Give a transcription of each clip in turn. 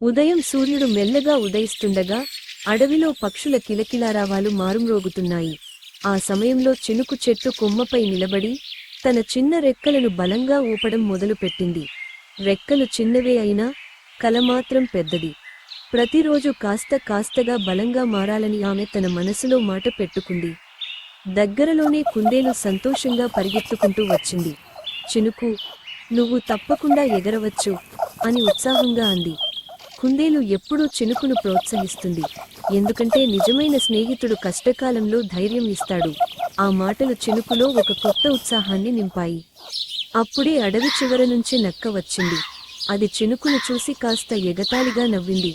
ఉదయం సూర్యుడు మెల్లగా ఉదయిస్తుండగా అడవిలో పక్షుల కిలకిలారావాలు మారుమ్రోగుతున్నాయి. ఆ సమయంలో చినుకు చెట్టు కొమ్మపై నిలబడి తన చిన్న రెక్కలను బలంగా ఊపడం మొదలుపెట్టింది. రెక్కలు చిన్నవే అయినా కల మాత్రం పెద్దది. ప్రతిరోజు కాస్త కాస్తగా బలంగా మారాలని ఆమె తన మనసులో మాట పెట్టుకుంది. దగ్గరలోనే కుందేలు సంతోషంగా పరిగెత్తుకుంటూ వచ్చింది. చినుకు, నువ్వు తప్పకుండా ఎగరవచ్చు అని ఉత్సాహంగా అంది. కుందేలు ఎప్పుడూ చినుకును ప్రోత్సహిస్తుంది. ఎందుకంటే నిజమైన స్నేహితుడు కష్టకాలంలో ధైర్యం ఇస్తాడు. ఆ మాటలు చినుకులో ఒక కొత్త ఉత్సాహాన్ని నింపాయి. అప్పుడే అడవి చివర నుంచి నక్క వచ్చింది. అది చినుకును చూసి కాస్త ఎగతాళిగా నవ్వింది.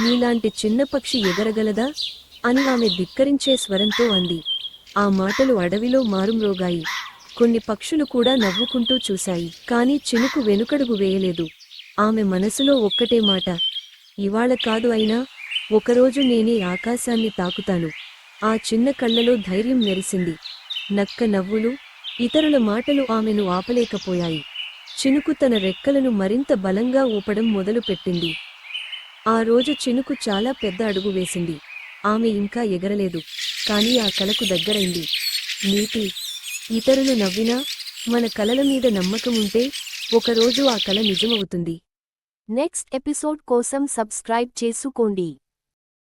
నీలాంటి చిన్న పక్షి ఎగరగలదా అని ఆమె ధిక్కరించే స్వరంతో అంది. ఆ మాటలు అడవిలో మారుమ్రోగాయి. కొన్ని పక్షులు కూడా నవ్వుకుంటూ చూశాయి. కాని చినుకు వెనుకడుగు వేయలేదు. ఆమె మనసులో ఒక్కటే మాట, ఇవాళ కాదు అయినా ఒకరోజు నేనే ఆకాశాన్ని తాకుతాను. ఆ చిన్న కళ్ళలో ధైర్యం మెరిసింది. నక్క నవ్వులు, ఇతరుల మాటలు ఆమెను ఆపలేకపోయాయి. చినుకు తన రెక్కలను మరింత బలంగా ఊపడం మొదలుపెట్టింది. ఆ రోజు చినుకు చాలా పెద్ద అడుగు వేసింది. ఆమె ఇంకా ఎగరలేదు, కాని ఆ కలకు దగ్గరైంది. నీతి, ఇతరులు నవ్వినా మన కలల మీద నమ్మకముంటే ఒకరోజు ఆ కల నిజమవుతుంది. నెక్స్ట్ ఎపిసోడ్ కోసం సబ్స్క్రైబ్ చేసుకోండి.